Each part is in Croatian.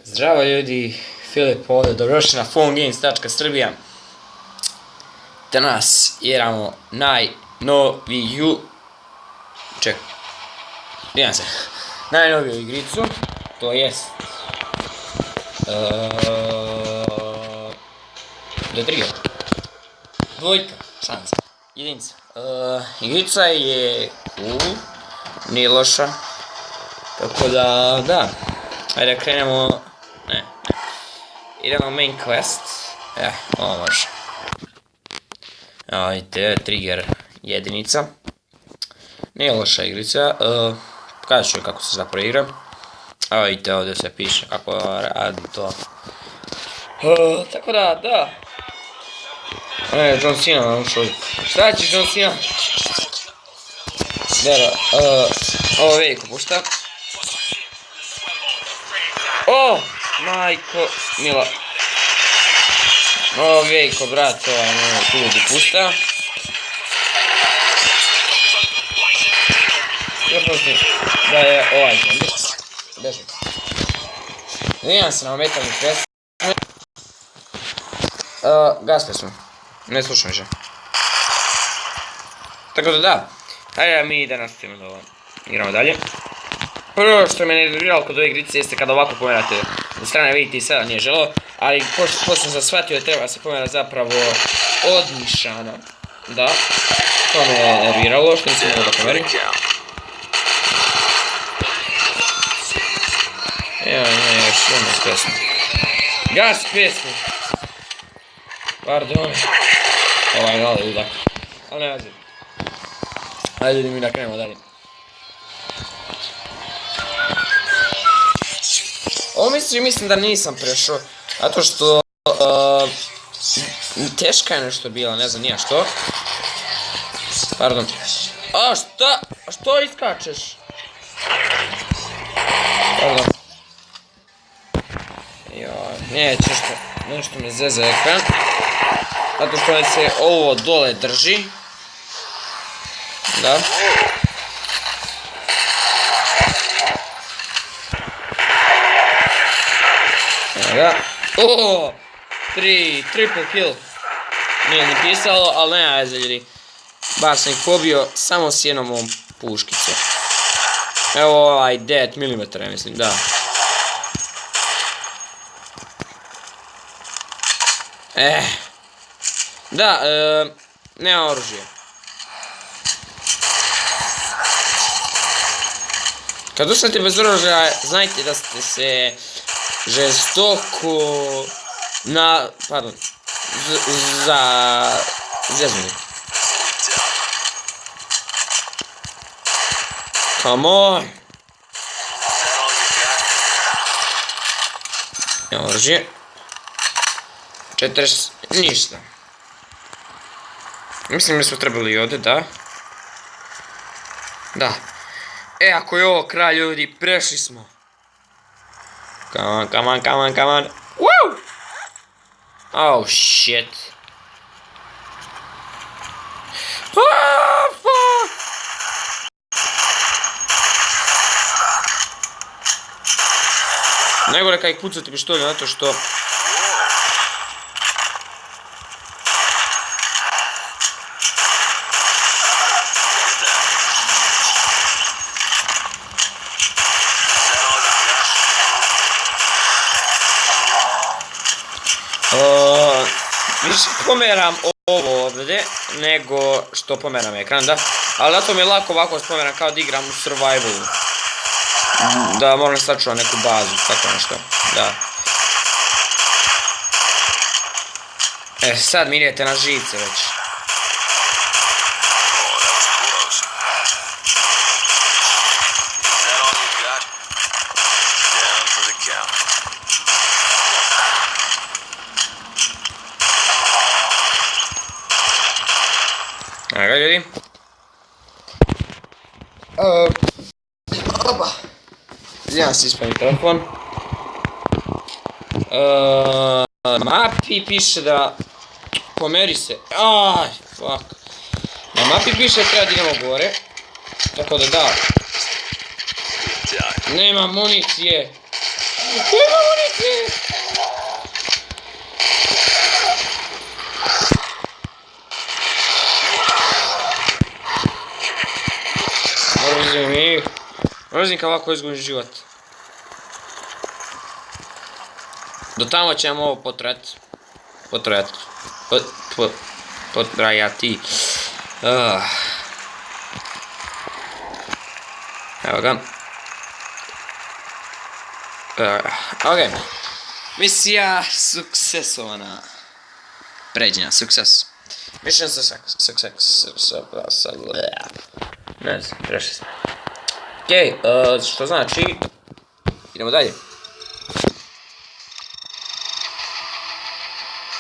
Zdravo ljudi, Filip ovdje, dobrodošli na PhoneGames.srbija. Danas igramo najnoviju igricu, to jest The Trigger. Dvojka, šansa, jedinica. Igrica je nije loša, tako da, ajde krenemo. Idemo main quest. Ovo može. Ajde, Trigger jedinica. Nije loša igrica. Pokazat ću kako se zapravo igra. Ajde, ovdje se piše kako radi to. Tako da. John Cena nam ušao. Šta ćeš, John Cena? Ovo veliko pušta. Majko mila. Ovo veliko, brat, ovaj moj tu pusta. Da je ovaj zombi. Beži. Nijem se na ometalni kres. Gas pesmu. Ne slušam više. Tako da. Hajde mi da nastavimo da igramo dalje. Prvo što me ne nerviralo kod ove igrice jeste kada ovako pomerate u strane, vidite i sada nije želo, ali poslije sam shvatio da treba se pomerati zapravo od nišana. Da, to me je nerviralo što nisam mogao da pomerim. Još jedno s pesmu. Gas pesmu! Pardon. Ovaj gala je ludak. Ali ne vazi. Ajde mi da krenemo dalje. Ovo mislim da nisam prešao, zato što teška je nešto bila, ne znam nija što. Pardon. Šta? Što iskačeš? Pardon. Neće nešto me zeza ekran. Zato što se ovo dole drži. Da. Triple kill. Nije ni pisalo, ali nema veze ljudi. Bar sam ih pobio samo s jednom ovom puškicom. Evo ovaj 9 mm, mislim, da. Da, nema oružje. Kad ustanete bez oružja, znajte da ste se žestoko zeznuli. Come on! Oružje. 40... ništa. Mislim da smo trebali i ovdje, da. Da. Ako je ovo kraj ljudi, prešli smo. Come on. Woo! Oh shit. Fuck! Najgore kad ih pucati pištolju, zato što... Više pomeram ovo ovdje nego što pomeram ekran, da. Ali zato mi je lako ovako pomeram kao da igram u survivalu. Da moram sačuvati neku bazu, tako nešto, da. Sad mi idete na živce već. Evo ga ljudi. Izvijem se ispravim telefon. Mapi piše da... pomeri se. Fuck. Na mapi piše da treba da idemo gore. Tako da. Nema municije. Nema municije! Mrzim ih. Mrzim kao ovako izgubim život. Do tamo ćemo ovo potrajati. Potrajati. Evo ga. Ok. Misija suksesovana. Pređenja, sukses. Mission success. Ne znam, prešli smo. Okej, što znači... Idemo dalje.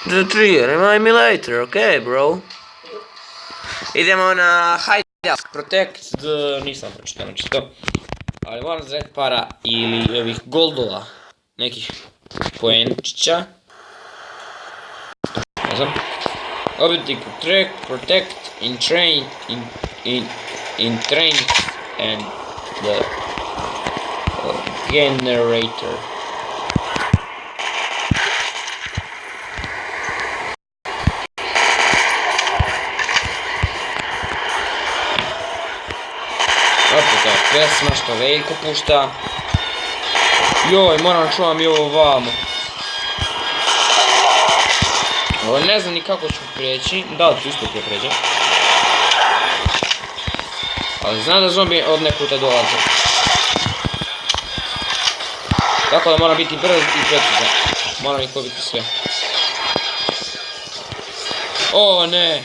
The tree, remind me later, okay bro. Idemo na hideout, protect, nisam pročitao, ali moram zreti para ili ovih goldova, nekih poenčića. Ne znam. Objective protect, in train and the generator. Opet ova pesma što Veljko pušta. Joj, moram čuvam i ovo vamo. Ovo ne znam ni kako ću prijeći. Da li ću isto pređem. Ali znam da zombi od nekuta dolaze. Tako da moram biti brz i precizan. Moram ih pobiti sve. O ne!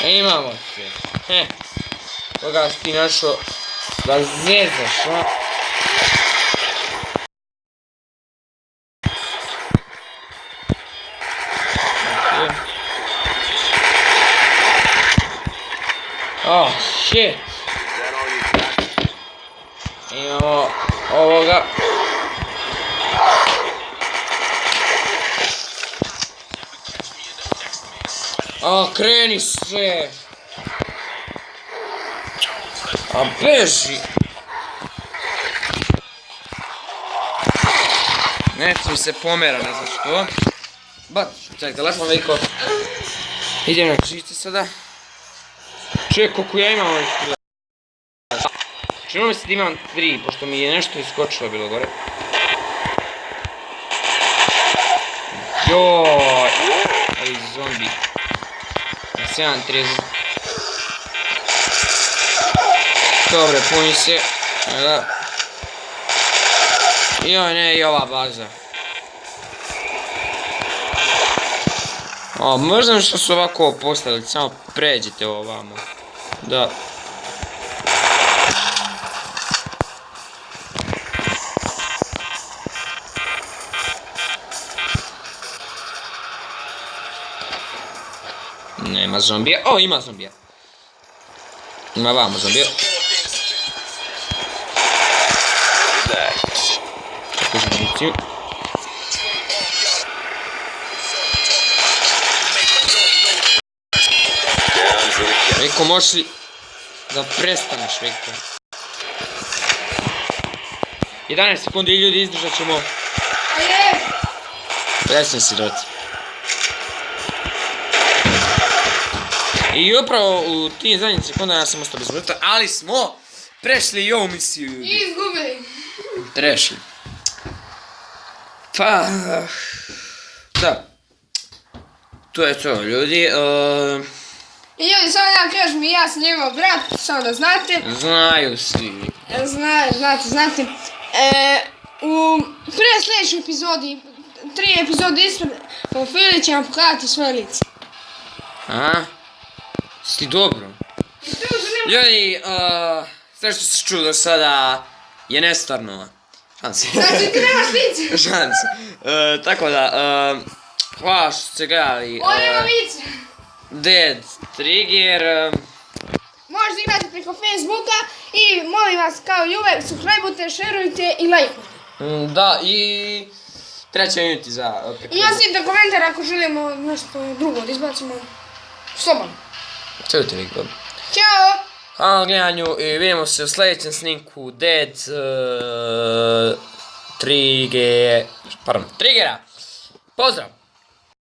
Imamo sve. Koga si ti našao da zezaš, a? Oh shit! Imamo ovoga. A kreni se! A beži! Neće mi se pomera, ne znam što. Bat, čak telefon Veljko. Idem na žice sada. Čuje koliko ja imam ovih skila. Činilo mi se da imam 3, pošto mi je nešto iskočilo bilo gore. Joj! Ovi zombi. 7.30. Dobre, puni se. Joj, ne, i ova baza. O, možda što su ovako postavili, samo pređite ovamo. Da. Nema zombija. O, ima zombija. Ima vamo zombija. Čekaj za municiju. Veljko, možeš li da prestaneš, Veljko? 11 sekundi i ljudi, izdržat ćemo. Presni si, roti. I upravo u tim zadnjim sekundama ja sam ostao bez minuta, ali smo prešli i ovu misiju. I izgubili. Prešli. Pa... Da. To je to, ljudi. I ljudi, samo ja kažem i ja sam njegov brat, samo da znate. Znaju svi. Znate. U prije sljedećoj epizodi, 3 epizode ispred, Fili će vam pokazati svoje lice. Aha. Si dobro. Ljudi, sve što se čuo do sada je nestvarno. Šalim se. Znači ti nemaš lice. Šalim se. Tako da, hvala što ste gledali. On nema lice. Dead Trigger. Možete igrati preko Facebooka i molim vas kao i uvek, subscribeujte, šerujte i lajkujte. Da, i... treća minuti za... I ostavite komentar ako želimo nešto drugo da izbacimo. Slobodno. Čujte, Veljko. Ćao! Hvala na gledanju i vidimo se u sljedećem snimku Dead Triggera. Pozdrav!